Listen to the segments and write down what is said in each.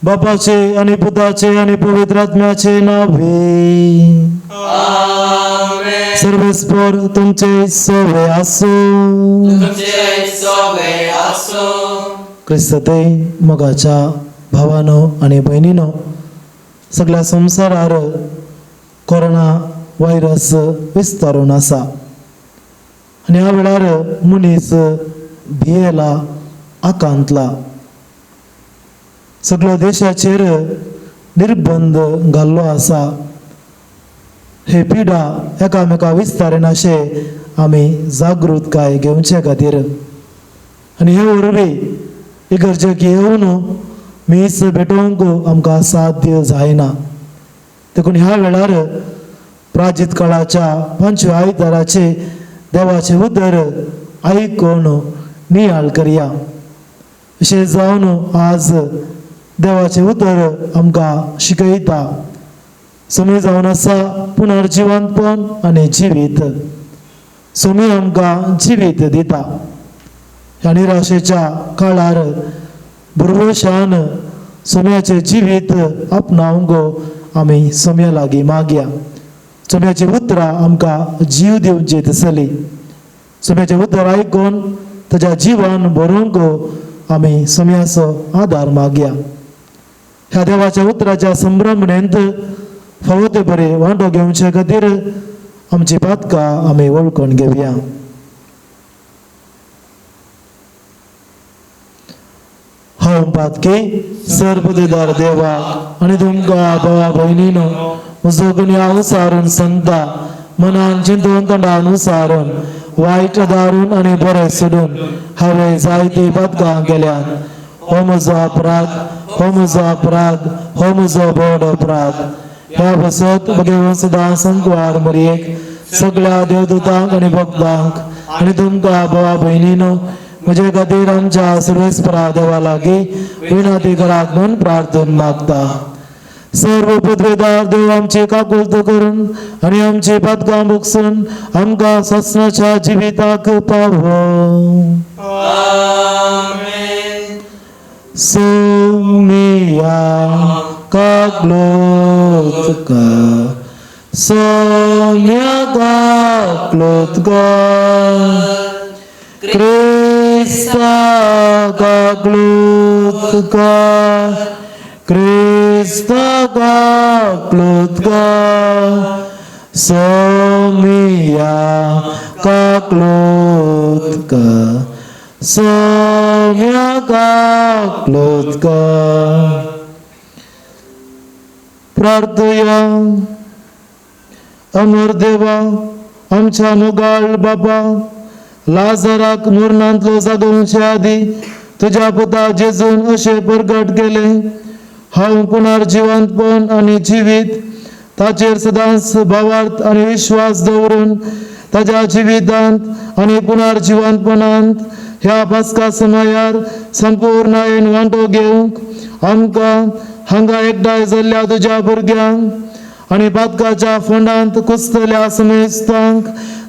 बापाचे आणि पुताचे आणि पवित्र आत्म्याचे नावे. आमेन. सर्वेस्पर तुमचे सवे असो. तुमचे सोबे असो. क्रिस्तते मगाच्या भावानो आणि बहिणीनो, सगळ्या संवसारार कोरोना व्हायरस विस्तारून आसा आनी ह्या वेळार मनीस भियेला, आकांतला. सगळ्या देशाचेर निर्बंध घाल्लो आसा. हे पिडा एकामेका विस्तारन अशे आमी जागृतकाय घेवचे खातीर आनी हे वरवीं इगर्जेक येवन मीस भेटोवंक आमकां साध्य जायना. देखून ह्या वेळार प्राचीन काळाच्या पंचव्या आयताराचे देवाचे उतर आयकून नियाळ करया. अशें जावन आज देवाचे उतर आमकां शिकयता. सोमी जावन आसा पुनर्जिवंतपण आनी जिवीत. सोमी आमकां जिवीत दिता. ह्या निराशेच्या काळार भरवशान सोम्याचे जिवीत आपणावंक आमी सोम्या लागीं मागया. सोम्याची उतरां आमकां जीव दिवची दिसली. सोम्याचे उतर आयकून ताच्या जिवान भरोवंक आमी सोम्याचो आदार मागया. ह्या देवाच्या उतराच्या संभ्रमणेंत फावो ते बरे वांटो घेवचे खातीर आमची पातकां आमी वळखून घेवया. हांव पातकी सर्पदेदार देवाक आनी तुमकां भावा भयणीनो म्हजो गुन्यांव सारून सांगता. मनान चिंतून तोंडान उसारून वायट दारून आनी बरें सोडून हांवें जायती पातकां केल्यात. हो म्हजो अपराध, हो म्हजो अपराध, हो म्हजो व्हड अपराध. ह्या बसत भगेवन सदां संकवार मरयेक सगळ्या देवदूतांक आनी भक्तांक आनी तुमकां भावा भयणीनो म्हजे खातीर आमच्या सर्वेस्परा देवा लागीं विनंती करात म्हूण प्रार्थना मागता. सर्व पदवेदार देव आमची काकुळट करून आनी आमची पातकां भोगसून आमकां ससनाच्या जिविताक पावो. आमेन. सोमिया काकलोतका, सोम्या काकलोतका, क्रिस्ता काकलोतका, क्रिस्ता काकलोतका, सोमिया काकलोतका, सोम्या काकलोतका. प्रार्थया. अमर देवा, आमच्या मोगाळ बापा, लाजराक मरणांतलो जागोवचे आदी तुज्या पुता जेजून अशें प्रगट केले. हांव पुनर्जिवंतपण आनी जिवीत ताचेर सदांच भावार्थ आनी विश्वास दवरून ताच्या जिवितांत आनी पुनर्जिवंतपणांत ह्या पास्का समयार संपूर्णयेन वांटो घेवंक आमकां हांगा एकठांय जाल्ल्या तुज्या भुरग्यांक आनी पातकाच्या फोंडांत कुसतल्या समेस्तांक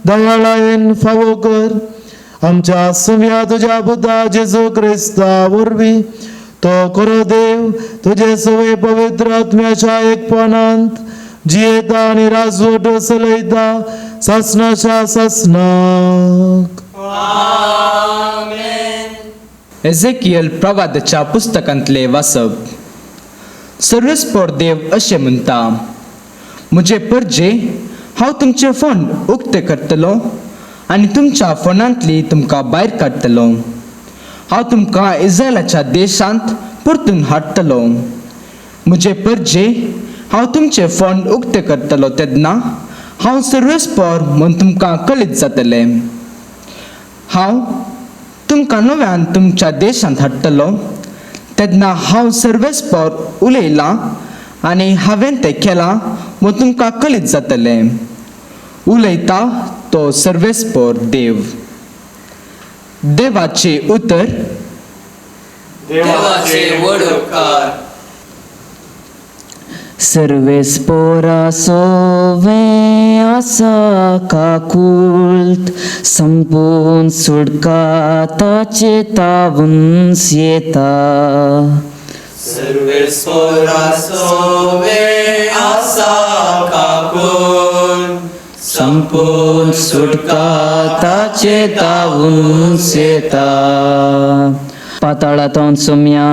दयाळायेन फावो कर. आमच्या सुम्या तुज्या पुता जेजू क्रिस्ता वरवीं तो खरो देव तुजे सवे पवित्र आत्म्याच्या एकपणांत जियेता आनी राजवट चलयता सासणाच्या सासणाक. आमेन. एझेकियल प्रवादाच्या पुस्तकांतले वाचप. सर्वेस्पर देव अशें म्हणटा, म्हजे परजे हांव तुमचे फोंड उक्ते करतलो आनी तुमच्या फोंडांतली तुमकां भायर काडटलो. हांव तुमकां इस्रायलाच्या देशांत परतून हाडटलो. म्हजे परजे हांव तुमचे फोंड उक्ते करतलो तेन्ना हांव सर्वेस्पर म्हूण तुमकां कळीत जातलें. हांव तुमकां नव्यान तुमच्या देशांत हाडटलो तेन्ना हांव सर्वेस्पर उलयलां आनी हांवें तें केलां म्हूण तुमकां कळीत जातलें. उलयता तो सर्वेस्पर देव. देवाचे उतर. देवाचे व्हड उपकार. सर्वेस्परा सोवे आसा काकुळट संपून सुटका ताचे तावून येता. सर्वेस्पोरासो वेळ आसा काकून संपूर्ण सुटका ताचे तावून सेता पाताळांत सोम्या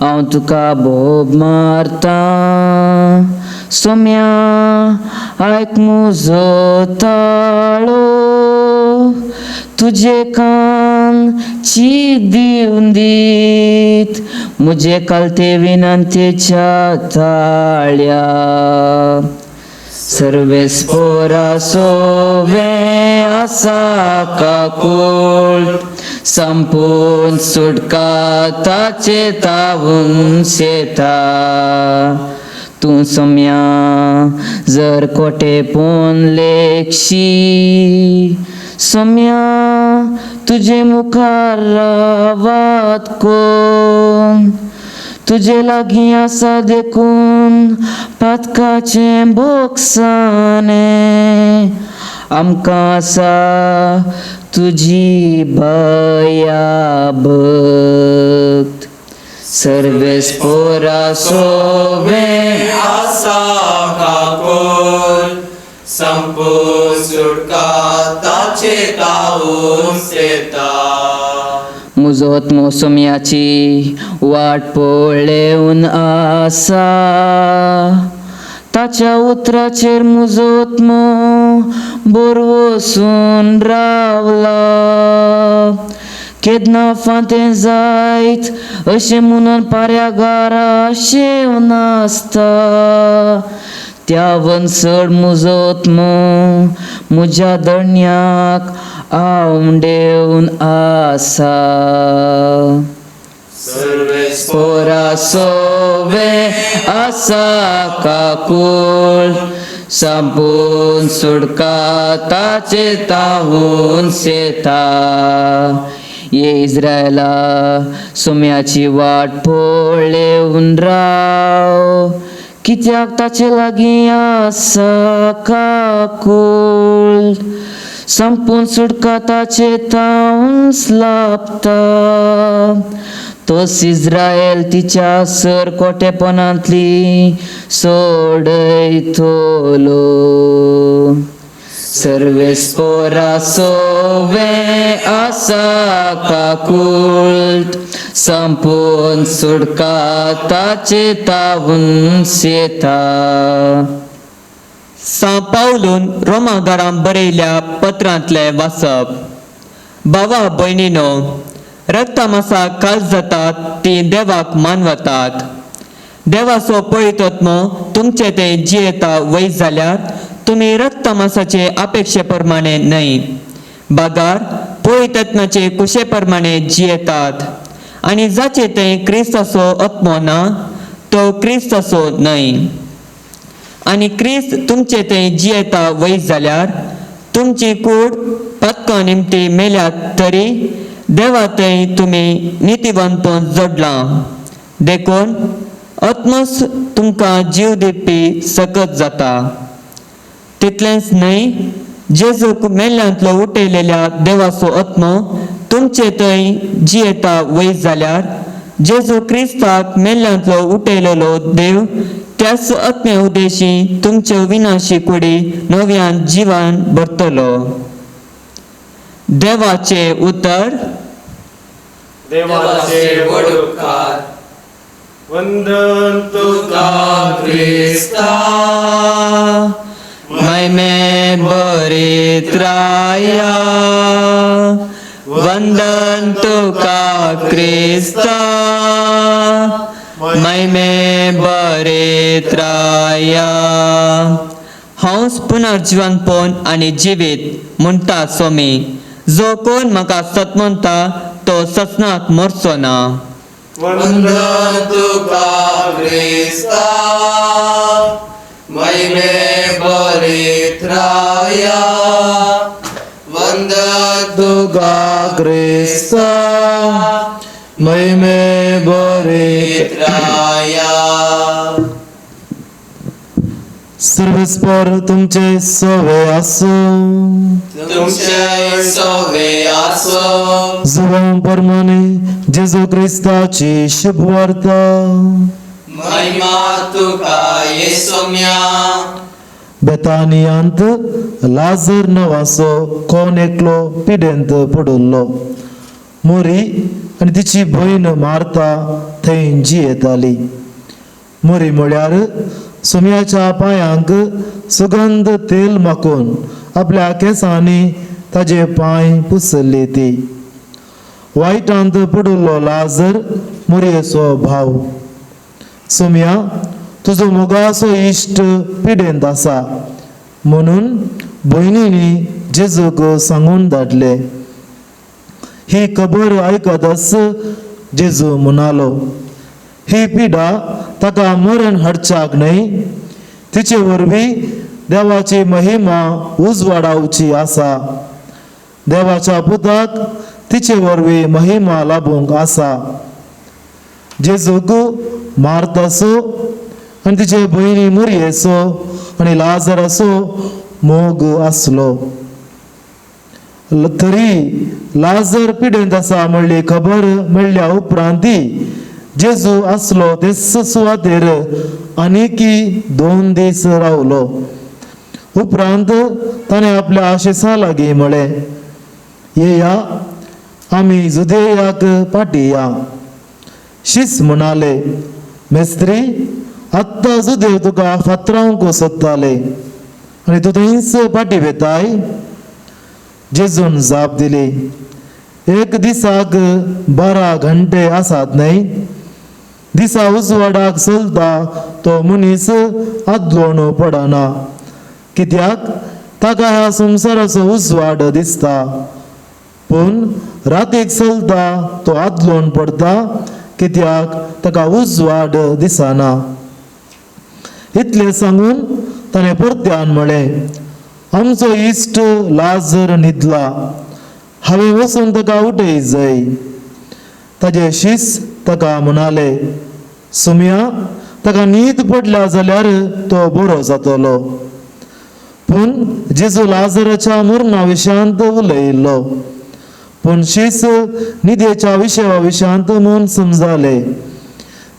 हांव तुका भोब मारता सोम्या आयक म्हजो ताळो तुझे कान चीक दिवन दीत मुझे कलते विनंतेच्या ताळ्या सर्वेस्पोरासो वेळ आसा काकूळ संपूर्ण सुटका ताचे तावून सेता तूं सोम्या जर कोटे पोन लेखशी सोम्या तुझे मुखार रावात कोण तुझे लागीं आसा देखून पातकाचे बोक्साने आमकां आसा तुजी भया भक्त सर्वेस्पोरासो वेळ आसा काकून संपूर्ण सुटका ताचे तावून सेता म्हजो आत्मो सोम्याची वाट पळेवन आसा ताच्या उतराचेर म्हजो आत्मो बोरवसून रावला केदना फांतें जायत अशें म्हणून पाऱ्यागारा शेव नासता त्या वनसड म्हजो आत्मो म्हज्या धरण्याक आवंडेवन आसा सर्वेस्पोरासो वेळ आसा काकूळ संपूर्ण सुटका ताचे तावून सेता ये इस्रायला सोम्याची वाट पळेवन राव कित्याक ताचे लागीं आसा काकूळ संपूर्ण सुटका ताचे तावून लाभता तोच इस्रायल तिच्या सर कोटेपणांतली सोडयतलो सर्वेस्पोरासो वेळ आसा काकूळ संपूर्ण सुटका ताचे तावून सेता पावलून रोमाकारांक बरयल्या पत्रांतले वाचप भावा भयणीनो रक्तमासा काल जातात ती देवाक मानवतात देवाचो पळयत आत्मो तुमचे ते जियेता वैज जाल्यार तुमी रक्तमासाचे अपेक्षे प्रमाणे न्हय बागार पळयत यत्नाचे कुशे प्रमाणे जियेतात आनी जाचे ते क्रिस्ताचो आत्मो ना तो क्रिस्ताचो न्हय आनी क्रिस्त तुमचे ते जियेता वैज जाल्यार तुमची कूड पतका निमती मेल्यात तरी देवा थंय तुमी नितीवंतपण जोडलां देखून आत्मस तुमकां जीव दिवपी सकत जाता तितलेंच न्हय जेजूक मेल्यांतलो उठयलेल्या देवाचो आत्मो तुमचे थंय जियेता वैज जाल्यार जेजू क्रिस्ताक मेल्यांतलो उठयलेलो देव त्याच आत्मे उद्देशी तुमच्यो विनाशी कुडी नव्यान जिवान भरतलो देवाचे उतर देवाचे व्हड उपकार वंदन तुका क्रिस्ता महिमे बरीत राया वंदन तुका क्रिस्ता महिमे बरीत राया हांव पुनर्जीवनपण आनी जिवीत म्हणटा सोमी जो कोण म्हाका सतमंता तो ससनाक मरचो ना वंदन तुका क्रिस्ता महिमे बरीत राया वंदन तुका क्रिस्ता महिमे बरीत राया सर्वेस्पर तुमचे सवे आसो तुमचे सवे आसो जुवां परमाने जेजू क्रिस्ताची शुभ वार्ता महिमा तुका येसोम्या बेतानियांत लाजर नवासो कोण एकलो पिडेंत पडुल्लो मोरी आनी तिची भयण मार्ता थंय जियेताली. मोरी म्हळ्यार सुम्याच्या पांयांक सुगंध तेल माखून आपल्या केंसांनी ताजे पांय पुसले ती. वायटांत पडुल्लो लाजर मोरयेचो भाव. सुम्या, तुजो मोगाचो इश्ट पिडेंत आसा म्हणून भयणींनी जेजूक सांगून धाडले. ही खबर आयकतच जेजू म्हणालो, ही पिडा ताका मरण हाडच्याक न्हय, तिचे वरवीं देवाची महिमा उजवाडावची आसा. देवाच्या पुताक तिचे वरवीं महिमा लाभूंक आसा. जेजूक मार्ताचो आनी तिचे भयणी मोरयेचो आनी लाजराचो मोग आसलो. तरी लाजर पिडेंत आसा म्हणली खबर मेळ्ळ्या उपरांती जेजू आसलो ते सुवातेर आनीकी 2 दीस रावलो. उपरांत ताणें आपल्या आशेसा लागीं म्हळें, येया आमी जुदेयाक पाटिया. शीस म्हणाले, मेस्त्री, आत्ता जुदेव तुका फातरावंक सोदताले आनी तूं थंयच पाटी वेताय. जेजून जाप दिली, एक दिसाक 12 घंटे आसात न्हय. दिसा उजवाडाक चलता तो मनीस आदलोण पडना, कित्याक ताका ह्या संवसाराचो उजवाड दिसता. पूण रातीक चलता तो आदलोण पडटा, कित्याक ताका उजवाड दिसना. इतले सांगून ताणें परत्यान म्हळें, आमचो इश्ट लाजर न्हिदला, हांवें वचून ताका उठय जाय. ताजे शीस ताका म्हणाले, सुम्या, ताका न्हीद पडल्या जाल्यार तो बरो जातलो. पूण जेजू लाजराच्या मरणा विशयांत उलयल्लो, पूण शीस न्हिदेच्या विशया विशयांत म्हूण समजाले.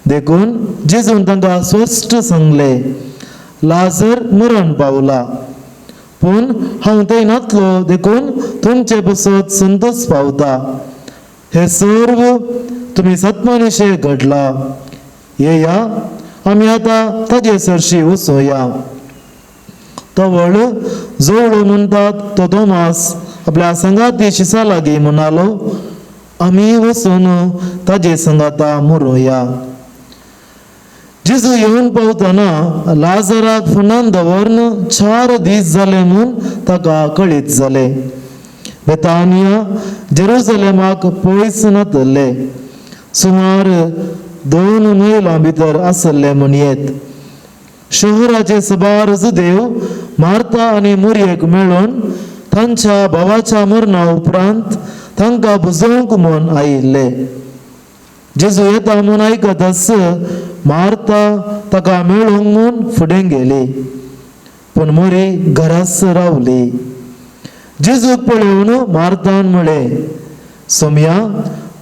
देखून जेजून तांकां स्पश्ट सांगले, लाजर मरण पावला, पूण हांव थंय नातलो देखून तुमचे बसत संतोष पावता. हे सर्व तुमी सत्मानिशे घडला. येया आमी आतां ताजे सरशी वचोया. तवळ जवळ म्हणटात तो तोमास आपल्या संगाती शिसा लागीं म्हणालो, आमी वचून ताजे संगाता मुरुया. जेजू येवन पावतना लाजराक फुनान दवरन 4 दीस जाले म्हूण ताका कळीत जाले. बेतानिया जेरुसलेमाक पयस नातले, सुमार 2 मैलां भितर आसले म्हणयेत. शहराचे सबार जुदेव मार्ता आनी मोरयेक मेळून तांच्या भावाच्या मरणा उपरांत तांकां बुजोवंक म्हूण आयिल्ले. जेजू येता म्हूण आयकतच मार्ता ताका मेळूंक म्हूण फुडें गेली, पूण मोरी घराच रावली. जेजूक पळोवन मार्तान म्हळें, सोम्या,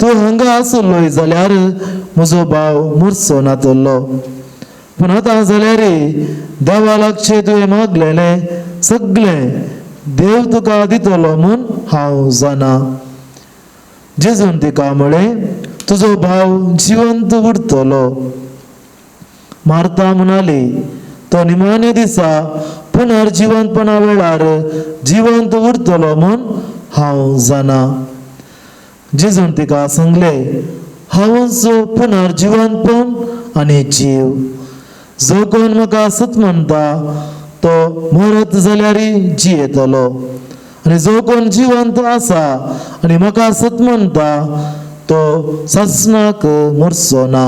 तूं हांगा आसलोय जाल्यार म्हजो भाव मरचो नातलो. पूण आतां जाल्यार देवा लागचें तुवें मागलेलें सगळें देव तुका दितलो म्हूण हांव जाणा. जेजून तिका म्हळें, तुजो भाव जिवंत उरतलो. मार्ता म्हणाली, तो निमाणे दिसा पुनर्जिवंतपणा वेळार जिवंत उरतलो म्हूण हांव जाणा. जेजून तिका सांगले, हांवूच पुनर्जिवंतपण आनी जीव. जो कोण म्हाका सत म्हणटा तो मरत जाल्यार जियेतलो, आनी जो कोण जिवंत आसा आनी म्हाका सत म्हणटा तो सासणाक मरचो ना.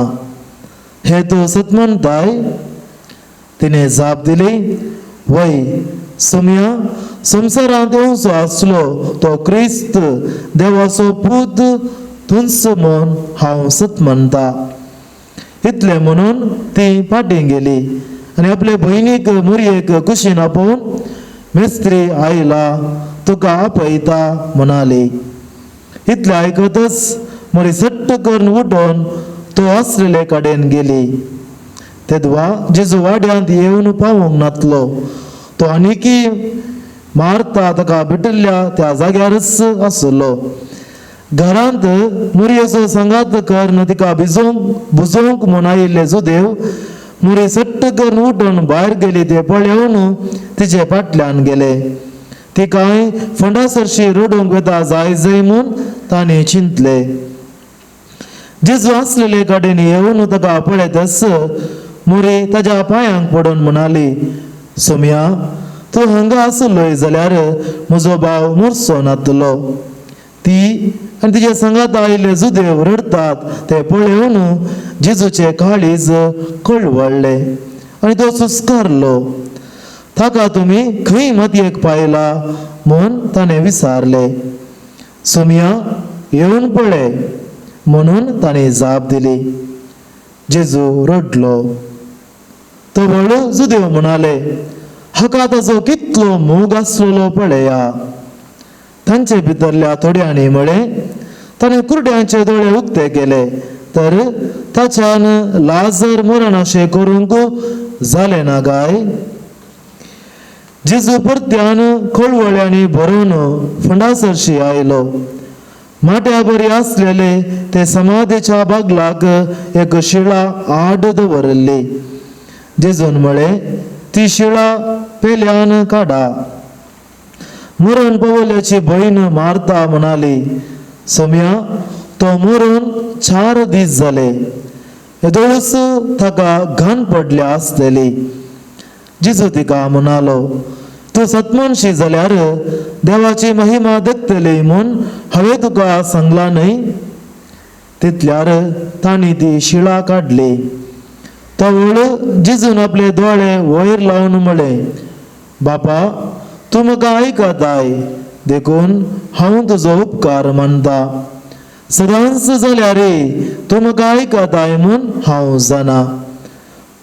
हे तूं सत म्हणटाय? तिणें जाप दिली, वय सोम्या, संवसारांत येवचो आसलो तो क्रिस्त देवाचो पूत तुंच म्हूण हांव सत म्हणटा. इतलें म्हणून ती फाटीं गेली आणि आपल्या बहिणीक मुरयेक कुशीन आपोवन मेस्त्री आईला तुका आपयता म्हणाले. इतले आयकतच मोरी सट्ट करून उठोन तो आसलेले कडेन गेली. तेदवा जेजू वाड्यांत येवन पावूंक नातलो. तो आनीकी मारता ताका भेटल्या त्या जाग्यारच आसलो. घरांत मुरयेचो संगात करून तिका बुजोवंक म्हूण आयिल्ले देव मुरी सट्ट करून उठून भायर गेली. ते पळोवन तिचे फाटल्यान गेले. ती कांय फंडासरशी रडूंक वेता जाय म्हूण ताणें चिंतले. जेजू आसलेले कडेन येवन ताका पळयतच मुरी ताच्या पांयांक पडून म्हणाली, सोम्या, तूं हांगा आसलोय जाल्यार म्हजो भाव मुर्सो नातलो. ती आनी तिचे संगात आयिल्ले जुदेव रडतात ते पळोवन जेजूचे काळीज कळवळ्ळे आनी तो सुस्कारलो. ताका तुमी खंय मातयेक पायला म्हूण ताणें विचारले. सोम्या, येवन पळय म्हणून ताणें जाप दिली. जेजू रडलो. तो व्हडलो जुदेव म्हणाले, हाका ताचो कितलो मोग आसलेलो पळया. तांचे भितरल्या थोड्यांनी म्हळें, ताणें कुरड्यांचे दोळे उक्ते केले तर ताच्यान लाजर मरण अशें करूंक जालें ना गाय. जेजू परत्यान कळवळ्यांनी भरून फंडासरशी आयलो. माट्या बरी आसलेले ते समाधीच्या बागलाक एक शिळा आड दवरली. जेजून म्हळें, ती शिळा पेल्यान काडा. मरण पावल्याची बहीण मारता म्हणाली, सोम्या, तो मरून 4 दीस जाले. येदोळूच ताका घाण पडल्या आसतली. जेजू तिका म्हणालो, तूं सतमनशी जाल्यार देवाची महिमा देखतली म्हूण हांवें तुका सांगला न्हय. तितल्यार तांणी ती शिळा काडली. तो व्हडलो जेजून आपले दोळे वयर लावन म्हळें, बापा, तूं म्हाका आयकताय देखून हांव तुजो उपकार मानता. सदांच जाल्यार तूं म्हाका आयकताय म्हूण हांव जाणा.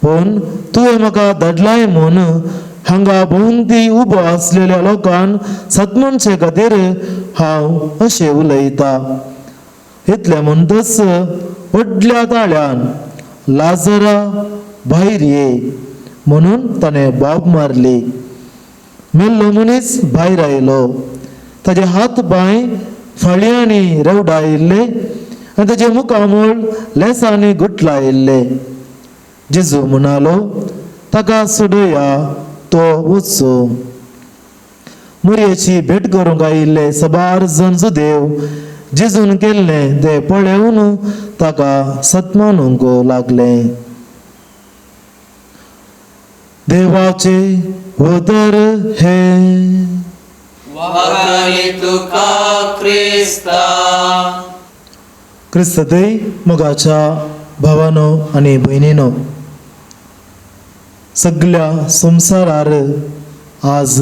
पूण तुवें म्हाका धाडलाय म्हूण हांगा भोंवती उबो आसलेल्या लोकांक सतमनशे खातीर हांव अशें उलयता. इतलें म्हणटच व्हडल्या ताळ्यान लाजरा भायर ये म्हणून ताणें बाब मारली. मेल्लो मनीस भायर आयलो. ताजे हात पांय फाळयांनी रेवडायिल्ले आनी ताजे मुखामोळ लेंसांनी गुठलायिल्ले. जेजू म्हणालो, ताका सोडया, तो वचो. मुरयेची भेट करूंक आयिल्ले सबार जण जुदेव जेजून केल्लें ते पळोवन ताका सतमानूंक लागले. देवाचे उदर हे वखाणी तुका क्रिस्ता. क्रिस्तदय मोगाच्या भावानो आनी भयणीनो, सगळ्या संवसारार आज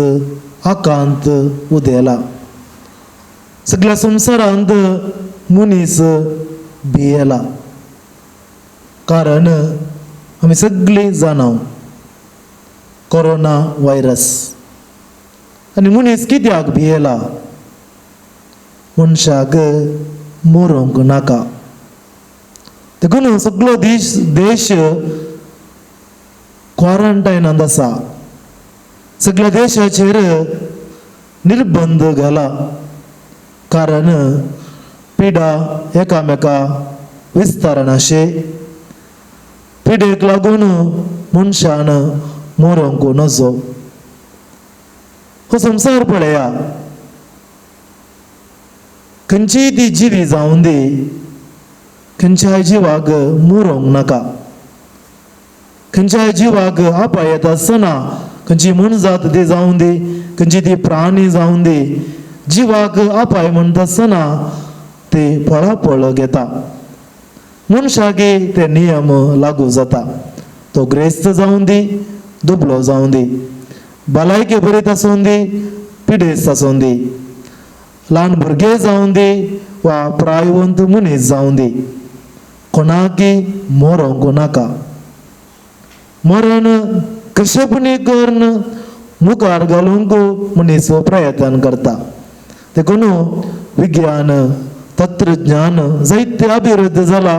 आकांत उदेला. सगळ्या संवसारांत मनीस भियेला. कारण आमी सगळीं जाणां कोरोना व्हायरस. आनी मनीस कित्याक भियेला? मनशाक मरूंक नाका देखून सगळो देश क्वारंटायनांत आसा. सगळ्या देशाचेर निर्बंध घाला. कारण पिडा एकामेका विस्तारनाशे. पिडेक लागून मनशान मरूंक नजो. हो संवसार पळया. खंयचीय ती जिवी जावं दी, खंयच्याय जिवाक मरूंक नाका. खंयच्याय जिवाक आपाय येता आसतना खंयची मनजात ती जावं दी, खंयची ती प्राणी जावं दी, जिवाक आपाय म्हणटा आसतना ती पळापळ घेता. मनशाकी ते नियम लागू जाता. तो ग्रेस्त जावं दी, दुबळो जावं दी, भलायकी बरीत आसूं दी, पिडेस्त आसूं दी, ल्हान भुरगे जावं दी वा प्रायवंत मनीस जावं दी, कोणाकी मरूंक नाका. मरण कशेपणी करून मुखार घालूंक मनीस प्रयत्न करता. देखून विज्ञान तंत्रज्ञान जायते अभिवृद्धी जाला.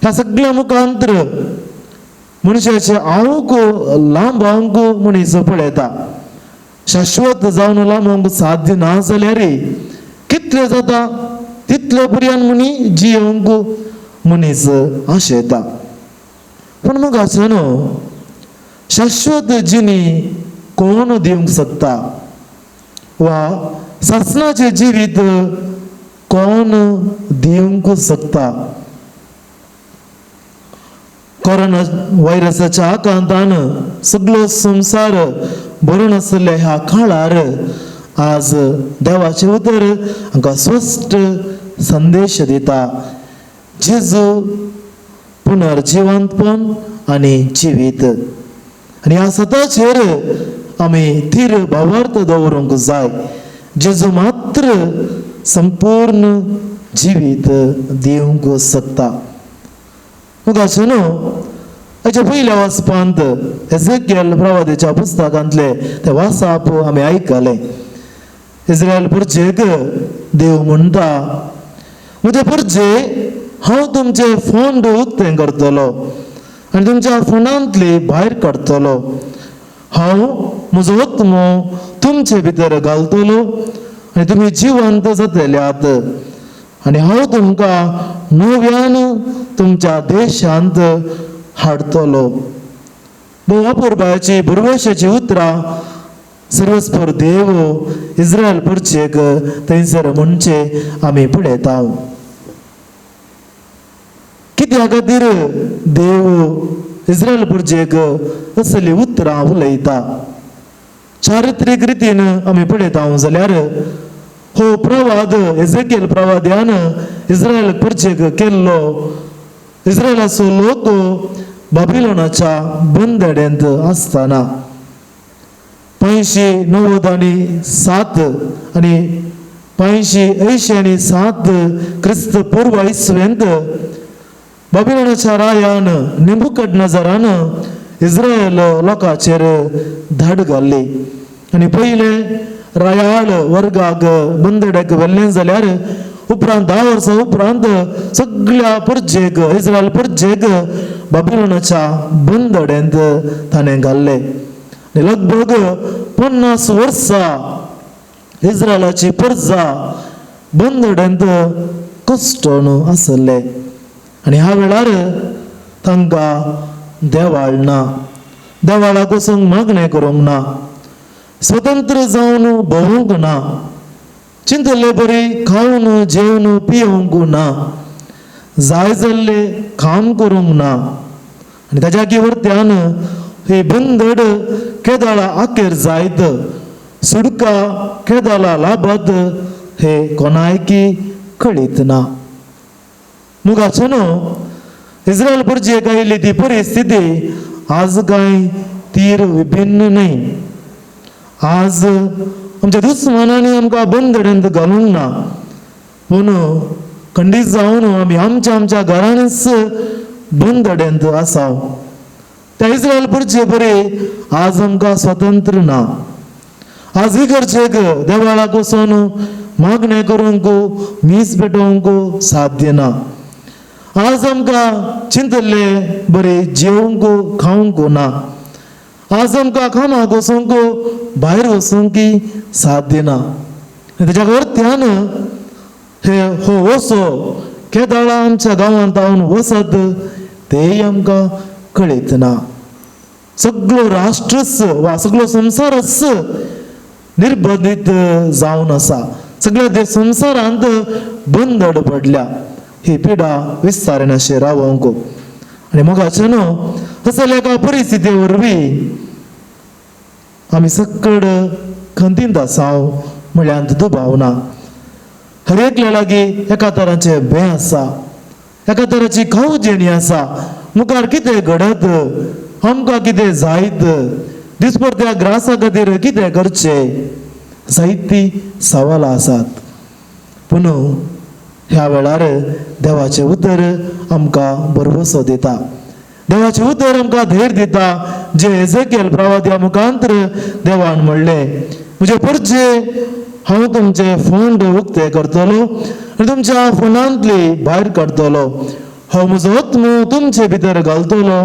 ह्या सगळ्या मुखांतर मनशाचे हांवूक लांब हांवूक मनीस पळयता. शाश्वत जावन लांबूंक साध्य ना जाल्यार कितले जाता तितले पर्यंत मनी जियोंक मनीस आशेता. पण मग असं शाश्वत जिणी कोण दिवंक शकता वा ससनाचे जिवीत कोण दिवंक शकता. कोरोना व्हायरसाच्या आकांतान सगळो संसार भरून आसल्या ह्या काळार आज देवाचे उतर आमकां स्पश्ट संदेश दिता. जेजू पुनर्जिवंतपण आनी जिवीत आनी ह्या सताचेर आमी थीर भावार्थ दवरूंक जाय. जेजू मात्र संपूर्ण जिवीत दिवंक शकता. मग अशें हाच्या पयल्या वाचपांत एझेकिएल प्रवादीच्या पुस्तकांतले ते वाचप आमी आयकले. इस्रायल परजेक देव म्हणटा, म्हजे परजे हांव तुमचे फोंड उक्तें करतलो आनी तुमच्या फोंडांतली भायर काडटलो. हांव म्हजो आत्मो तुमचे भितर घालतलो आनी तुमी जिवंत जातल्यात आनी हांव तुमकां नव्यान तुमच्या देशांत हाडटलो. भोव अपुरबाची बुरवशाची उतरां सर्वस्पर देव इस्रायल परजेक थंयसर म्हणचे आमी पळयता. कित्या खातीर देव इस्रायल परजेक असली उतरां उलयता. चारित्रीक रितीन आमी पळयता जाल्यार हो प्रवाद एझेकिएल प्रवाद्यान इस्रायल परजेक केल्लो. इस्रायलाचो लोक बाबिलोनाच्या बंदड्यांत आसतना 597 आनी 587 क्रिस्त पूर्व इसवेंत बाबिलोनाच्या रायान नेबुकदनेझरान इस्रायल लोकांचेर धाड घाल्ली आनी पयले रायाळ वर्गाक बंदड्याक व्हेल्लें जाल्यार उपरांत 10 वर्सां उपरांत सगळ्या परजेक इस्रायल परजेक बाबिलोनाच्या बंदड्यांत ताणें घाल्ले. लगभग 50 वर्सां इस्रायलाची प्रजा बंदड्यांत कश्टून आसले आनी ह्या वेळार तांकां देवाळ ना. देवाळाक वचूंक मागणें करूंक ना. स्वतंत्र जावन भोवूंक ना. चिंतले बरी खावन जेवन पियोंक ना. जाय जाल्ले काम करूंक ना. आनी ताच्या किवर्त्यान ही बंदड केदाळा आखेर जायत सुडका केदाळा लाभत हे कोणायकी कळीत ना. मुगाचो इस्रायल परजेक आयिल्ली ती परिस्थिती आज कांय तीर विभिन्न न्ही. आज आमच्या दुस्मानांनी आमकां बंदड्यांत घालूंक ना. पूण खंडीत जावन आमी आमच्या घरांनीच बंदड्यांत आसा. त्या इस्रायल परजे बरे आज आमकां स्वतंत्र ना. आज इगर्जेक देवाळाक वचून मागणें करूंक मीस पेटोवंक साध्य ना. आज आमकां चिंतले बरे जेवंक खावंक ना. आज आमकां कामाक वचूंक भायर वचूंक साध्य ना. तेच्या वरत्यान हे हो वसो केदाळा आमच्या गांवांत हांवन वसत तेय आमकां कळीत ना. सगळो राष्ट्रच वा सगळो संवसारच निर्बंधीत जावन आसा. सगळ्या संवसारांत बंदड पडल्या. ही पिडा विस्तारनाशी रावंक आनी मोगाचें असल्या एका परिस्थिती वरवीं आमी सकड खंतींत आसाव म्हळ्यार दुबावना. हर एकल्या लागीं एका तरांचे भें आसा. एका तराची खावजेणी आसा. मुखार कितें घडत आमकां कितें जायत दिसपरत्या ग्रासा खातीर कितें करचें जायतीं सवालां आसात. पूण ह्या वेळार देवाचें उतर आमकां बरवसो दिता. देवाचे उतर आमकां धैर्य दिता जे एजेकियल प्रवाद्या मुखांतर देवान म्हणले म्हजे परजे हांव तुमचे फोंड उक्ते करतलो आनी तुमच्या फोनांतली भायर काडटलो हांव म्हजो आत्मो तुमचे भितर घालतलो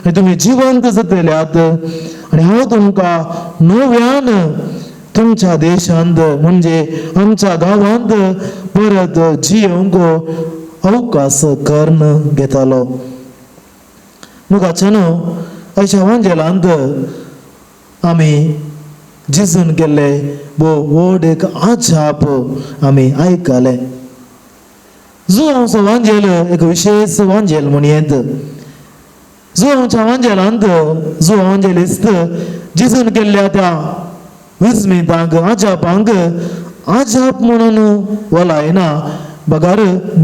आनी तुमी जिवंत जातल्यात आनी हांव तुमकां नव्यान तुमच्या देशांत म्हणजे आमच्या गांवांत परत जियोंक अवकाश कर्ण घेतालो. मुखाच्यान अशा वांजेलांत आमी जेजून केल्ले व्हड एक आजाप आमी आयकले. जुआंवचो वांजेल एक विशेष वांजेल म्हूण येत. जुआंवच्या वांजेलांत जुआंव वांजेलिस्त जेजून केल्ल्या त्या विस्मितांक आजापांक आजाप म्हणून वलायना बगार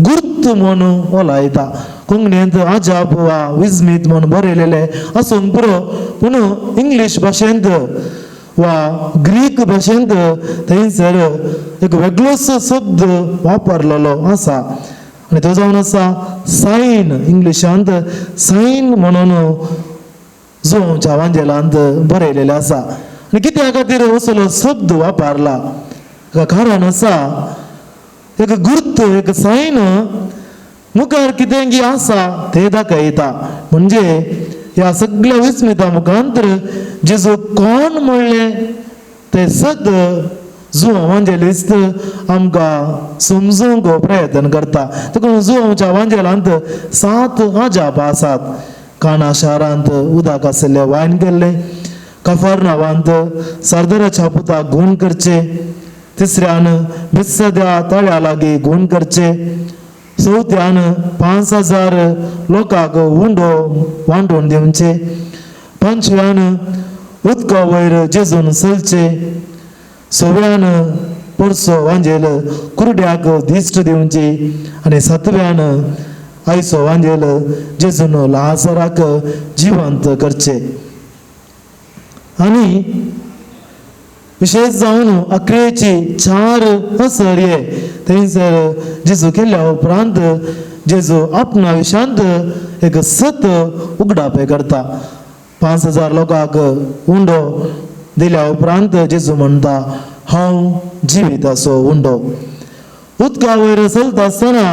गुर्त म्हणून वलायता. कोंकणींत आजाप वा विस्मीत म्हणून बरयलेले आसूंक पुरो पूण इंग्लीश भाशेंत वा ग्रीक भाशेंत थंयसर एक वेगळोच शब्द वापरलेलो आसा आनी तो जावन आसा सायन. इंग्लिशांत सायन म्हणून जुआंवच्या वांजेलांत बरयलेले आसा. आनी कित्या खातीर असलो शब्द वापरला हाका कारण आसा एक गुर्त एक सायन मुखार कितें आसा तें दाखयता. म्हणजे ह्या सगळ्या विस्मिता मुखांतर जेजू कोण म्हणले ते सद जुआंव वांजेलिस्त आमकां समजूंक प्रयत्न करता. देखून जुआंवच्या वांजेलांत 7 आजाप आसात. काना शारांत उदक आशिल्लें वायन केल्लें, कफरनावांत सरदाराच्या पुताक खून करचे, तिसऱ्यान बेत्सद्या तळ्या लागीं खून करचे, चवथ्यान 5,000 लोकांक हुंडो वांटून दिवचे, पंचव्यान उदका वयर जेजून चलचे, सव्यान परसो वांजेल कुरड्याक दिश्ट दिवची आनी सातव्यान आयचो वांजेल जेजून लाजराक जिवंत करचे. आनी विशेष जावन अकरेची 4 असर्ये थंयसर जेजू केल्ल्या उपरांत जेजू आपणा विशांत एक सत उगडापे करता. 5,000 लोकांक हुंडो दिल्या उपरांत जेजू म्हणटा हांव जिवीत असो हुंडो. उदका वयर चलता आसतना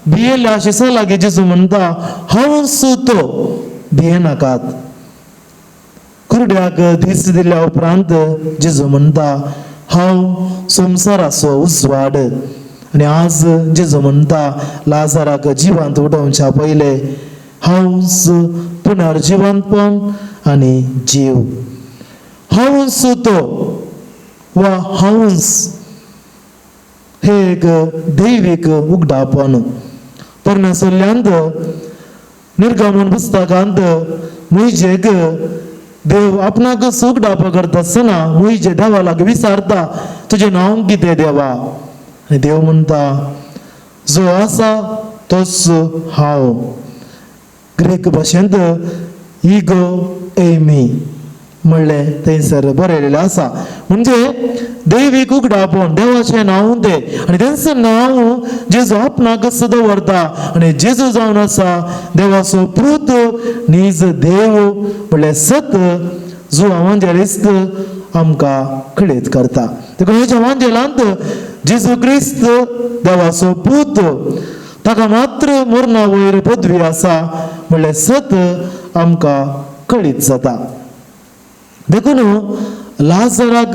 भियेल्या शिसा लागीं जेजू म्हणटा हांव सुतो भिये नाकात. कुरड्याक दिस दिल्या उपरांत जेजू म्हणटा हांव संवसाराचो उजवाड. आनी आज जेजू म्हणटा लाजराक जिवंत उठोवच्या पयले हांवच पुनर्जिवंतपण आनी जीव. हांव सुतो वा हांवच हे एक दैवीक उगडापण. परमेसरल्यांत निर्गमन पुस्तकांत मोइशेक देव आपणाक उगडाप करता आसतना मोइशे देवा लागीं विचारता तुजें नांव कितें देवा. आनी देव म्हणटा जो आसा तोच हांव. ग्रीक भाशेंत इगो एमी म्हणलें थंयसर बरयलेलें आसा. म्हणजे दैवीक उगडापण देवाचें नांव तें आनी तेंचें नांव जेजू आपणाक दवरता आनी जेजू जावन आसा देवाचो पूत नीज देव म्हणल्यार सत जुआंव वांजेलिस्त आमकां कळीत करता. देखून ह्याच्या वांजेलांत जेजू क्रिस्त देवाचो पूत ताका मात्र मरणा वयर पदवी आसा म्हणल्यार सत आमकां कळीत जाता. देखून लाजराक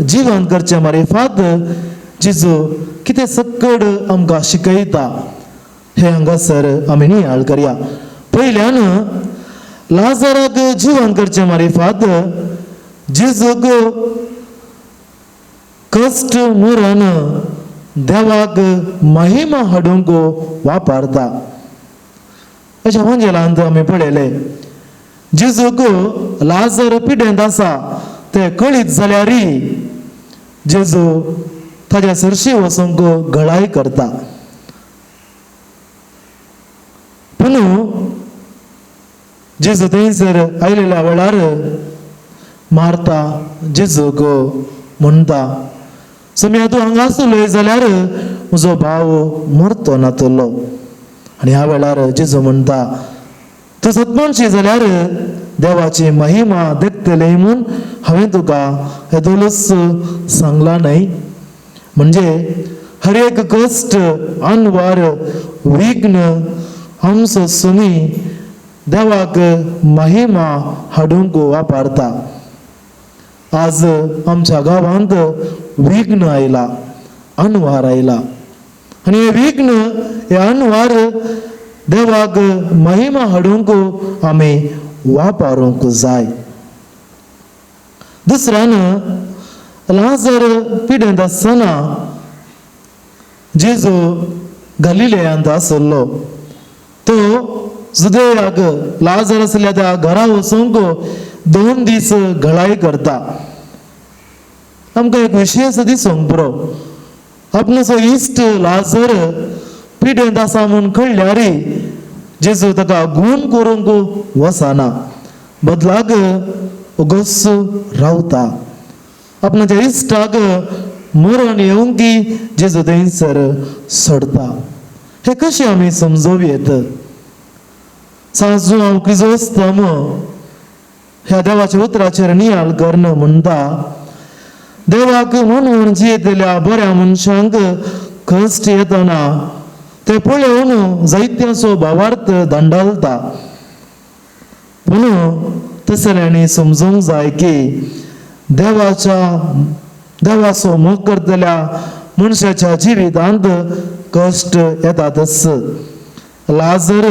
जिवंत करचे मार्फत जेजू कितें सकड आमकां शिकयता हे हांगासर आमी नियाळ करया. पयल्यान लाजराक जिवंत करचे मार्फत जेजूक कश्ट मरण देवाक महिमा हाडूंक वापरता. अशा वांजेलांत आमी पळयलें जेजूक लाजर पिडेंत आसा ते कळीत जाल्यारय जेजू ताच्या सरशी वचूंक घळाय करता. पूण जेजू थंयसर आयलेल्या वेळार मार्ता जेजूक म्हणटा समया तूं हांगा आसलोय जाल्यार म्हजो भाव मरतो नातलो. आनी ह्या वेळार जेजू म्हणटा तूं सत्मनशी जाल्यार देवाची महिमा देखतले म्हूण हांवें तुका येदोलच सांगला न्हय. म्हणजे हर एक कश्ट अनवार विघ्न आमचो सुमी देवाक महिमा हाडूंक वापरता. आज आमच्या गांवांत विघ्न आयला, अनवार आयला आनी हे विघ्न हे अनवार देवाक महिमा हाडूंक आमी वापरूंक जाय. दुसऱ्यान लाजर पिडेंत आसतना जेजू गलिलेयांत आसलो. तो जुदेयाक लाजर आसल्या त्या घरा वचूंक 2 दीस घळाई करता. आमकां एक विशेश दिसूंक पुरो. आपणचो इश्ट लाजर पिडेंत आसा म्हूण कळल्यार जेजू ताका गूण करूंक वचना, बदलाक उगोस रावता. आपणाच्या इश्टाक मरण येवंकी जेजू थंयसर सोडता. हे कशें आमी समजोवयेत? सांजू हांव क्रिजोस्तम ह्या देवाच्या उतराचेर नियाळ करण म्हणटा, देवाक म्हणून जियेतल्या बऱ्या मनशांक कश्ट येतना ते पळोवन जायत्याचो भावार्थ धांडलता. पूण तसल्यांनी समजूंक जाय की देवाचो मोग करतल्या मनशाच्या जिवितांत कश्ट येतातच. लाजर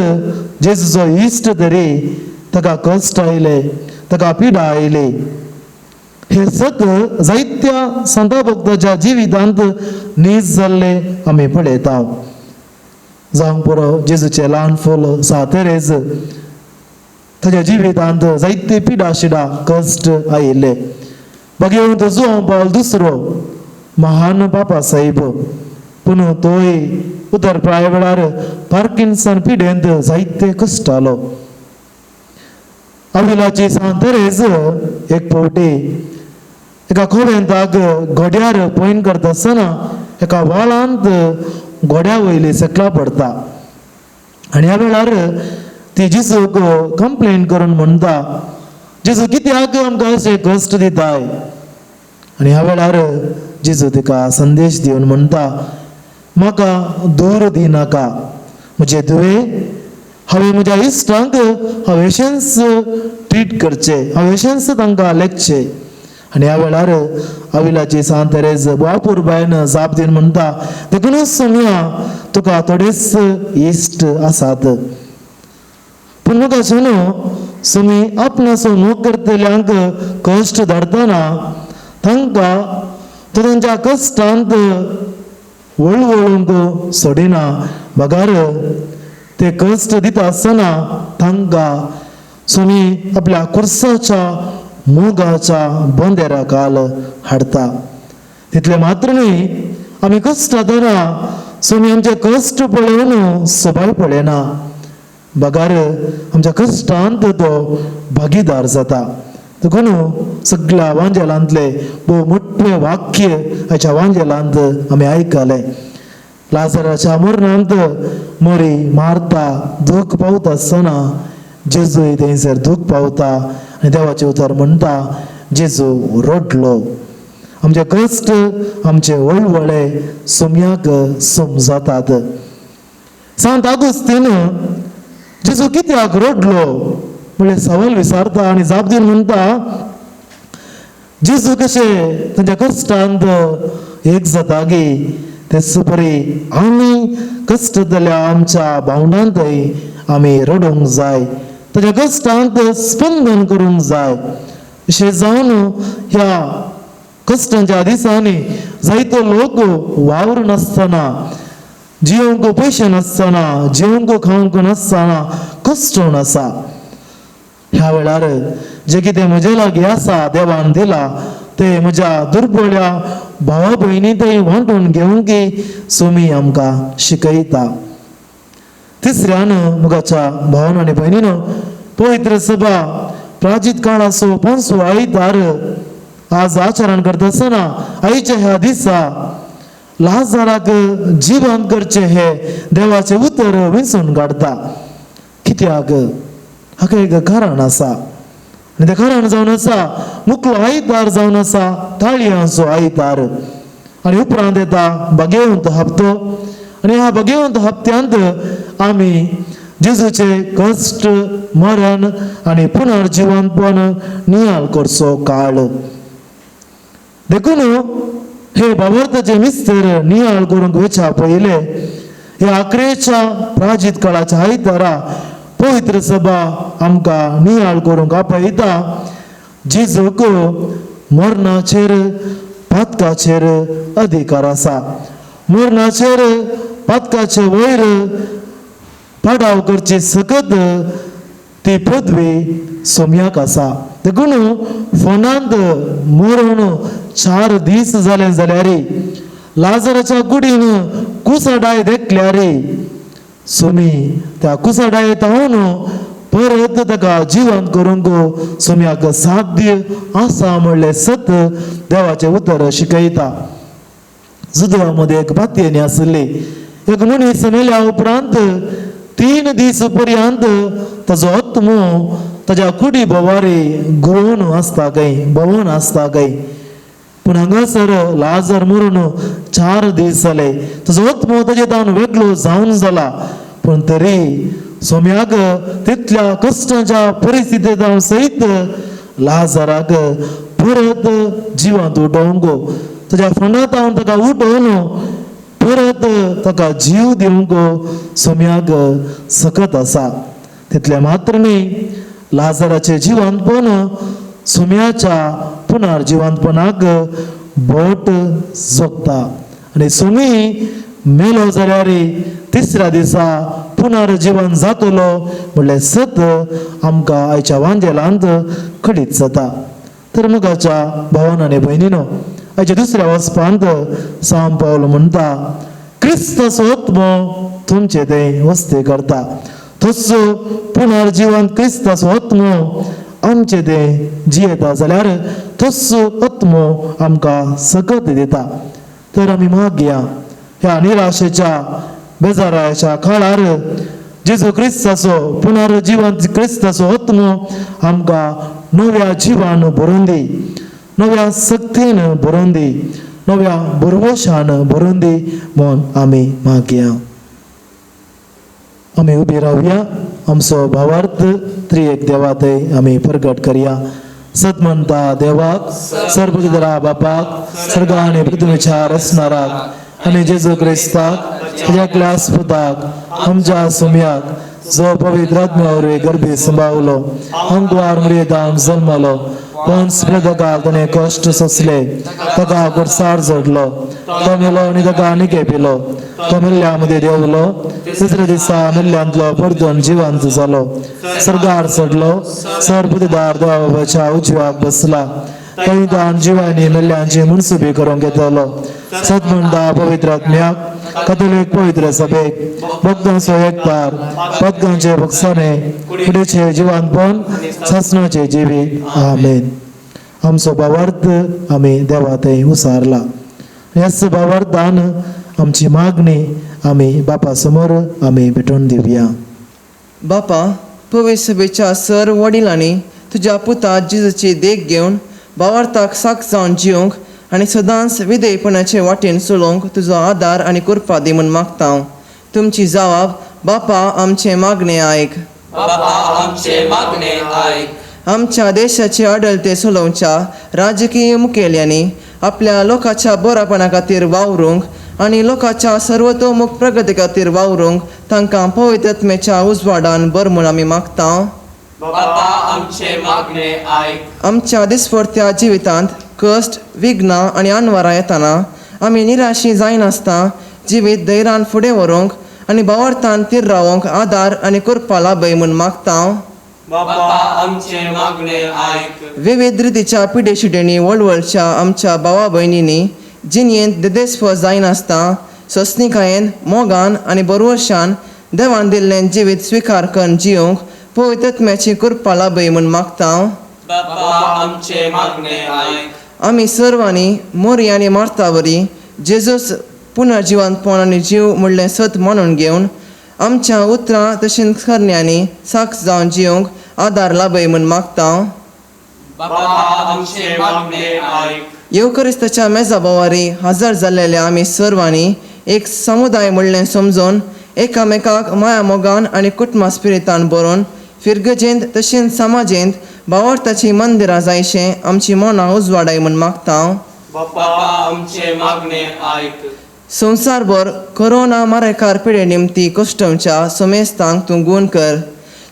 जेजूचो इश्ट तरी ताका कश्ट आयले, ताका पिडा आयली. हे सत जायत्या संत भक्ताच्या जिवितांत नीज जाल्ले आमी पळयता. जावंक पुरो जेजूचे ल्हान फूल सातेरेज, ताच्या जिवितांत जायते पिडा शिडा कश्ट आयिल्ले. भगवंत जुआंव पावल दुसरो महान पापा साहेब, पूण तोय उतरप्राय वेळार पार्किन्सन पिडेंत जायते कश्ट आलो. अविलाची सांतेरेज एक फावटी एका खोबेंताक घोड्यार पॉयंट करता आसतना एका वाळांत घोड्या वयली सकला पडता. आनी ह्या वेळार ती जेजूक कंप्लेन करून म्हणटा, जेजू कित्याक आमकां अशें कश्ट दिताय? आनी ह्या वेळार जेजू तिका संदेश दिवन म्हणटा, म्हाका दूर दिनाका म्हजे दुवे. हांवें म्हज्या इश्टांक हवेशेंच ट्रीट करचे, हवेशेंच तांकां लेखचे. आनी ह्या वेळार अविलाची सांतेरेज बापूर बायन जाप दिवन म्हणटा, देखूनच सुमया तुका थोडेच इश्ट आसात. पूण म्हाका सुनो, सुमी आपणाचो मोग करतल्यांक कश्ट धाडटना तांकां तो तांच्या कश्टांत वळवळूंक सोडिना. बगार ते कश्ट दिता आसतना तांकां सुमी आपल्या कुर्साच्या मोगाच्या बोंदेरा काल हाडटा. तितले मात्र न्ही, आमी कश्ट जातना सुमी आमचे कश्ट पळोवन सबाय पळयना. बगार आमच्या कश्टांत तो भागीदार जाता. देखून सगळ्या वांजेलांतले भोव मोठे वाक्य हाच्या वांजेलांत आमी आयकले. लाजराच्या मरणांत मरी मारता दूख पावता आसतना जेजूय थंयसर दूख पावता आनी देवाचे उतर म्हणटा, जेजू रडलो. आमचे कश्ट आमचे वळवळे सुमयाक समजतात. सांत आगोस्तीन जेजू कित्याक रडलो म्हळ्यार सवाल विचारता आनी जाप दिवन म्हणटा, जेजू कशें तांच्या कश्टांत एक जाता गे तेच परी आमी कश्ट जाल्या आमच्या भावंडांतय आमी रडूंक जाय, ताच्या कश्टांत स्पंदन करूंक जाय. अशें जावन ह्या कश्टांच्या दिसांनी जायतो लोक वावर नासतना, जिवंक पयशे नासतना, जेवंक खावंक नासतना कश्टून आसा. ह्या वेळार जे कितें म्हजे लागीं आसा देवान दिला ते म्हज्या दुर्बळ्या भावा भयणींतय वांटून घेवंकी सुमी आमकां शिकयता. तिसऱ्यान मुगाच्या भावान आनी भयणीनो, पवित्र सभा प्राचीत काळाचो 5वो आयतार आज आचरण करता आसतना आयच्या ह्या दिसा लाजाराक जिवंत करचे हे देवाचे उतर विंचून काडटा. कित्याक? हाका एक घराण आसा आनी त्या घरान जावन आसा मुखलो आयतार जावन आसा ताळयांचो आयतार आनी उपरांत येता भाग्यवंत हप्तो आनी ह्या भाग्यवंत हप्त्यांत आमी जेजूचे कश्ट मरण आनी पुनर्जिवनपण नियाळ करचो काळ देखून हे भावार्थाचे मिस्तर नियाळ करूंक वेचा पयले हे आखरेच्या प्राजीत काळाच्या आयतारा पवित्र सभा आमकां नियाळ करूंक आपयता जेजूक मरणाचेर पातकाचेर अधिकार आसा मरणाचेर पातकाचे वयर पाडाव करचे सकत ती पदवी सोम्याक आसा देखून फोनांत मरून 4 दीस जाले जाल्यार लाजराच्या कुडीन कुसाडाय देखल्यार सोमी त्या कुसाडाय तावन परत ताका जिवंत करूंक सोम्याक साध्य आसा म्हणले सत देवाचे उतर शिकयता जुदवामध्ये एक बातयेनी आसली एक मनीस मेल्या उपरांत 3 दीस पर्यंत ताजो आत्मो ताज्या कुडी बोवारी घुंवून आसता काय भोंवून आसता काय पूण हांगासर लाजर मरून 4 दीस जाले ताजो आत्मो ताजे तावन वेगळो जावन जाला पूण तरी सोम्याक तितल्या कश्टाच्या परिस्थितींत सयत लाजराक परत जिवंत उठोवंक ताज्या फंडांत हांव ताका उठोवन परत ताका जीव दिवंक सोम्याक सकत आसा तितले मात्र न्ही लाजराचे जिवंतपण सोम्याच्या पुनर्जिवंतपणाक बोट जोगता आनी सोमी मेलो जाल्यार 3ऱ्या दिसा पुनर्जीवन जातलो म्हणले सत आमकां आयच्या वांजेलांत खडीत जाता तर मुगाच्या भावान आनी भयणीनो आयच्या 2ऱ्या वचपांत सांव पावलो म्हणटा क्रिस्ताचो आत्मो तुमचे थंय वस्ती करता तसो पुनर्जीवन क्रिस्ताचो आत्मो आमचे थंय जियेता जाल्यार तसो आत्मो आमकां सकत दिता तर आमी मागया ह्या निराशेच्या बेजाराच्या काळार जेजू क्रिस्ताचो पुनर्जीवन क्रिस्ताचो आत्मो आमकां नव्या जिवान भरून दी नव्या सक्तीन भरून दी नव्या बरवशान भरून दी म्हूण आमी मागया आमी उबी रावया आमचो भावार्थ त्रिएक देवा थंय आमी प्रगट करया सत म्हणटा देवाक सर्वपिता बापाक सर्गा आनी पृथ्वीच्या रचणाराक आनी जेजू क्रिस्ताक ताज्या एकल्या स्पुताक आमच्या सोम्याक जो पवित्र आत्म्या वरवीं गर्भी सांबाळलो अंकुआर मरियेंतान जल्मलो पंच प्रदकाक ताणें कश्ट सोंसले ताका कुडसार जोडलो तो मेलो आनी ताका आनीक पिलो तो मेल्ल्या मदीं देंवलो 3ऱ्या दिसा मेल्ल्यांतलो परतून जिवंत जालो सर्गार चडलो सर्वपितार देवा बाबाच्या उजव्याक बसला थंय तान जिवांनी मेल्ल्यांची मुनसुबी करूंक येतलो सत म्हणटा पवित्र आत्म्याक कथोलीक पवित्र सभेक भक्तांचो एकतार पदकांचे भक्साने कुडीचे जिवंतपण सासणाचे जिवीत आमेन आमचो भावार्थ आमी देवा थंय उसारला ह्याच भावार्थान आमची मागणी आमी बापा समोर आमी भेटून दिवया बापा पवित्र सभेच्या सर वडिलांनी तुज्या पुता जेजूची देख घेवन भावार्थाक साक जावन जिवंक आनी सदांच विधेयपणाचे वाटेन चलोवंक तुजो आदार आनी कृपा दी म्हूण मागता हांव तुमची जबाब बापा आमचे मागणे आयक बाबा आमचे मागणे आयक आमच्या देशाचे आडळते चलोवच्या राजकीय मुखेल्यांनी आपल्या लोकांच्या बरोपणा खातीर वावरूंक आनी लोकांच्या सर्वतोमुख प्रगती खातीर वावरूंक तांकां पवित्र आत्म्याच्या उजवाडान बर म्हूण आमी मागता बाबा आमचे मागणे आयक आमच्या दिसपरत्या जिवितांत कश्ट विघ्नां आनी आनवारां येताना आमी निराशी जायनासता जिवीत धैर्यान फुडें व्हरूंक आनी भावार्थान तीर रावंक आदार आनी कृपा लाभय म्हूण मागता बाबा आमचे मागणे आयक विविध रितीच्या पिडेशिडेनी वळवळच्या आमच्या भावा भयणींनी जिणयेंत देदेस्व जायनासता सस्निकायेन मोगान आनी बरवशान देवान दिल्लें जिवीत स्विकार करून जिवंक पवित्र आत्म्याची कृपा लाभय म्हूण मागता बाबा आमचे मागणे आयक आमी सर्वांनी मोरी आनी मार्तावरी जेजूस पुनर्जिवंतपण आनी जीव म्हणलें सत मानून घेवन आमच्या उतरां तशेंच करण्यांनी साक्ष जावन जिवंक आदार लाभय म्हूण मागता. बापा आमचे मागणे ऐक. येवकरिस्ताच्या मेजा बोवारी हजर जाल्लेल्या आमी सर्वांनी एक समुदाय म्हणलें समजून एकामेकाक माया मोगान आनी कुटुंबा स्पिरितान बरोवन फिरगजेंत तशेंच समाजेंत भावार्थाची मंदिरां जायशें आमची मनां उजवाडाय म्हूण मागता. बापा आमचे मागणे ऐक. संवसारभर कोरोना मारेकार पिडे निमती कश्टमच्या समेस्तांक तूं गूण कर.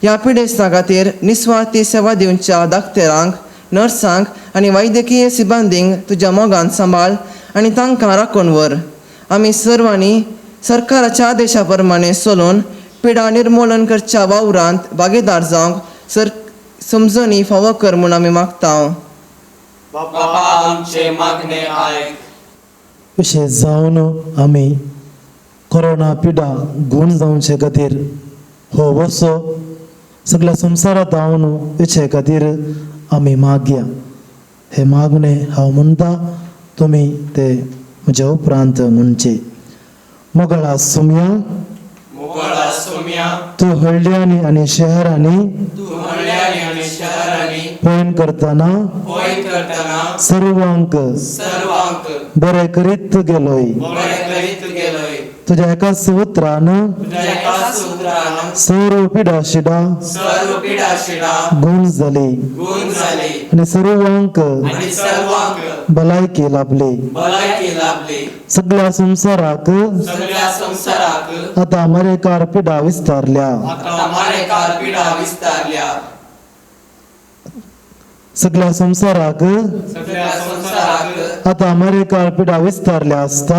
ह्या पिडेस्तां खातीर निस्वार्थी सेवा दिवच्या दाक्तेरांक, नर्सांक आनी वैद्यकीय सिबांदींक तुज्या मोगान सांबाळ आनी तांकां राखून व्हर. आमी सर्वांनी सरकाराच्या आदेशा प्रमाणे चलून पिडा निर्मुलन करच्या वावरांत भागीदार जावंक समजणी फावो कर म्हूण आमी मागता. बापा आमचे मागणे ऐक. विशेष जावन आमी कोरोना पिडा गूण जावचे खातीर हो वर्सो सगळ्या संवसारांत हांव हेचे खातीर आमी मागया. हे मागणे हांव म्हणटा, तुमी ते म्हज्या उपरांत म्हणचे. मोगळा सुमया मोगळा सुम्या, तूं हळड्यांनी आनी शहरांनी तू हळ्यांनी आणि शहरांनी पयण करतना होय करताना सर्वांक सर्वांक बरें करीत गेलोय. बरे करीत गेलोय. तुज्या एकाच उतरान तुझ्या एका सूत्रान सर्व पिडा शिडा सर्व पिडा शिडा गूण जाली गुण झाली आनी सर्वांक आणि सर्वांक भलायकी लाभली. भलायकी लाभली. सगळ्या संवसाराक सगळ्या संसाराक आतां मरेकार पिडा विस्तारल्या. आता मारेकार पिडा विस्तारल्या. सगळ्या संवसाराक सगळ्या संसाराक आतां मरेकार पिडा विस्तारल्या आसता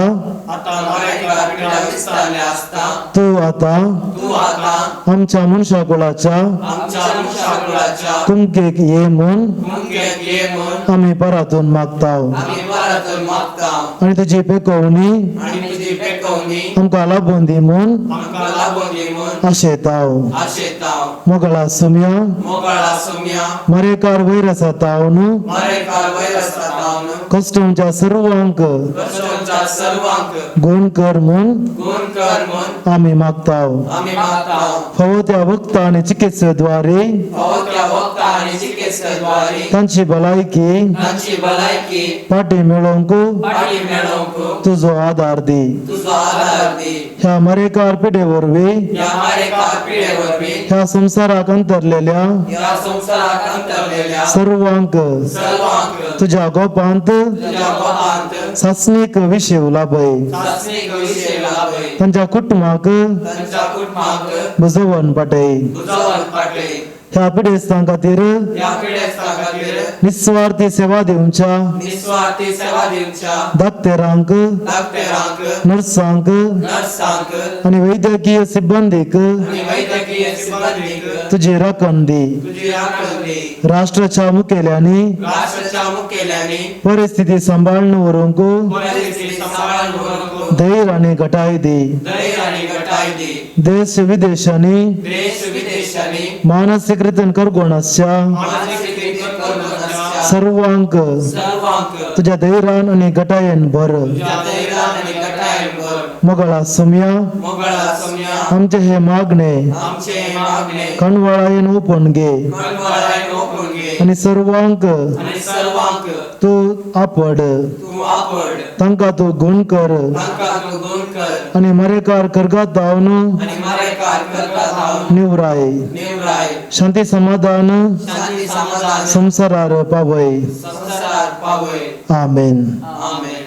आता मारेकार पिडा विस्तारल्या असता तूं आतां तू आता आमच्या मनशाकुळाच्या आमच्या मुशाकुळाच्या कुंकेक ये म्हूण मुंग्यात ये म्हणून आमी परातून मागताव. आम्ही परतून मागता. आनी तुजी पेकोवणी आणि तुझी पेकवणी आमकां लाभून दी म्हूण आमकां लागून दे म्हणून आशेताव. आशेताव. मोगळा सुमया मोगळा सुम्या, मरेकार वयर आसा ताव न्हू मारेकार वयर असता तावन कस्टमच्या सर्वांक कष्टांच्या सर्वांक गूण कर म्हूण गुण कर म्हणून आमी मागताव. आम्ही मागताव. फावो त्या वखदां आनी चिकित्सेद्वारे हो त्या वक्ता आणि चिकित्सेद्वारे तांची भलायकी तांची भलायकी पाटी मेळोवंक पाठी मेळोवंक तुजो आदार दी. तुझो आधार दे. ह्या मरेकार पिडे वरवीं या मारेकार पिढेवरवी ह्या संवसाराक अंतरलेल्या या संसारात अंतरलेल्या सर्वांक सर्वांक तुज्या गोपांत तुझ्या गोपांत सासणीक विशेव लाभय. सासणी विषय लाभय. तांच्या कुटुंबाक त्यांच्या कुटुंबाक बुजवण पाठय. बुजवण पाटले. ह्या पिडेस्तां खातीर या पिढ्याचा खातीर निस्वार्थी सेवा दिवच्या निस्वार्थी सेवा दिवच्या दाक्तेरांक, डॉक्टरांक, नर्सांक नर्सांक आनी वैद्यकीय सिब्बंदीक आणि वैद्यकीय सिब्बंदीक तुजी राखण दी. तुझी राखण दे. राष्ट्राच्या मुखेल्यांनी राष्ट्राच्या मुखेल्यांनी परिस्थिती सांबाळून व्हरूंक परिस्थिती सांभाळून व्हरूंक धैर्य आनी घटाय दी. धैर्य आणि घटाय दे. देश विदेशांनी देश विदेशांनी मानसिक रितीन करगोणाच्या मानसिक स्थिती करूच्या सर्वांक सर्वांक तुज्या धैर्यान आनी घटायेन भर. तुझ्या धैर्यान आणि घटायेन भर. मोगळा सुमया मोगळा सम्या आमचे हे मागणे आमचे मागणे कणवळायेन ओपून घे कणवळायन ओपून घे. आनी सर्वांक आणि सर्वांक तूं आपड. तू आपड. तांकां तूं गूण कर तांकां तू गुण कर आनी मरेकार करगात धांवन आणि मारेकार करता जावन निवराय. निवराय. शांती समाधान शांती समाधान संसारार पावय. संसार पावय. आमेन. आमेन.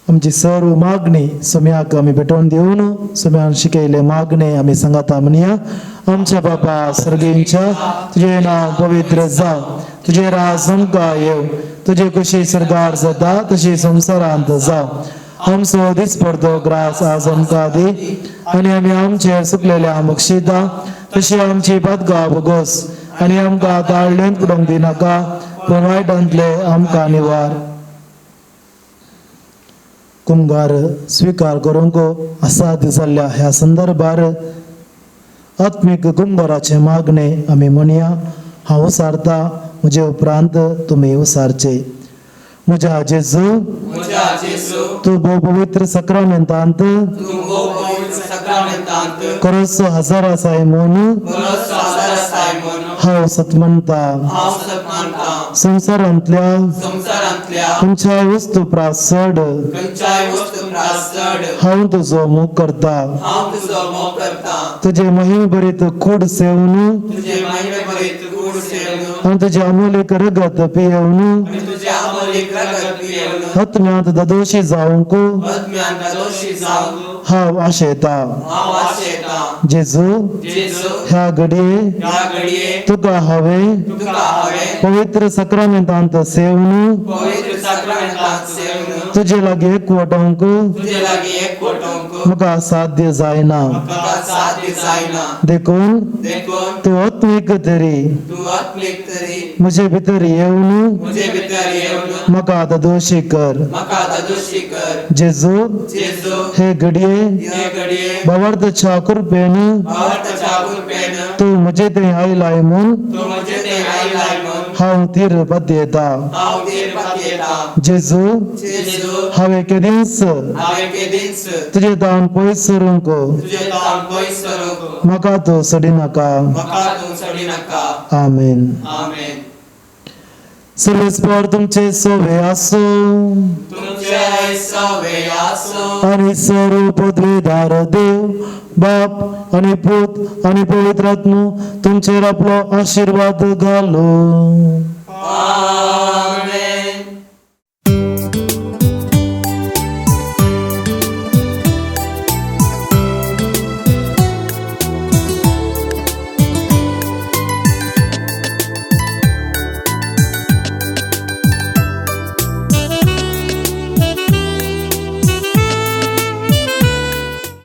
आमची सर्व मागणी सुम्याक आमी भेटोवन दिवन सुम्यान शिकयले मागणे आमी सांगाता म्हणया. आमच्या बापा सर्गींच्या तुझे नाव पवित्र जाव. तुझे राज आमकां येव. तुझे कुशी सरगार जाता तशी संसारांत जाव. आमचो दिसपडतो ग्रास आज आमकां दी आनी आमी आमचे सुकलेल्या मुक्षिता तशी आमची पातगां भोगोस आनी आमकां ताळ्ळेंत पडोवंक दिनाका पूण वायटांतले आमकां निवार. कुंभार स्वीकार करूंक असाध्य जाल्ल्या ह्या संदर्भार आत्मीक कुंभाराचे मागणे आमी म्हणया. हांव उसारता, म्हजे उपरांत तुमी उसारचे. म्हज्या जेजू, म्हज्या जेजू, तूं भोव पवित्र सक्रामेंतांत तू भोव पवित्र पवित्र सक्रमेंतांत खरोच हजार आसाय म्हूण खरोच सादर आसाय म्हणून हांव सत म्हणटा हांव सत मानता संवसारांतल्या संसारांतल्या खंयच्याय वस्तू प्रासड खंयच्याय वस्तू प्रासड हांव तुजो मोग करता हांव तुजो मोग करता तुजे महिमे भरीत कूड सेवन तुझे महिमे भरीत गूढ सेवन आनी तुजे अमोलीक रगत पियेवन आणि तुझे अमोलिक रगत पियेवन हत्म्यांत दोशी जावंक आत्म्यान दोषी जावं हांव आशेता हांव आशेता जेजू जेजू ह्या घडये ह्या घडये तुका हांवें तुका हांवें पवित्र सक्रामेंतांत सेवन पवित्र सक्रमेंतांत सेवन तुजे लागीं एकवटोवंक तुझे लागीं एकवटोवंक म्हाका साध्य जायना म्हाका साध्य जायना देखून देखून तूं आत्मीक तरी तूं आत्मीक तरी म्हजे भितर येवन म्हजे भितर येवन म्हाका दोशी कर म्हाका दोशी कर जेजू जेजू हे घडये हे घडये बावार्थच्या कृपेन भावार्थाच्या कृपेन तूं म्हजे थंय आयलाय म्हूण तूं म्हजे थंय आयलाय म्हूण हांव तीर पातयेता हांव देर पातयेता जेजू जेजू हांवें केदींच हांवें केदींच तुजें दान पयस सरूंक तुजें दान पयस करूंक म्हाका तूं सोडिनाका म्हाका तूं सोडी नाका आमेन आमेन सर्वेस्पर तुमचे सोवे आसो तुमचे सवे आसो आणि सर्व पदवीदार देव बाप आणि पूत आणि पवित्र आत्मो तुमचेर आपलो आशीर्वाद घालो आमेन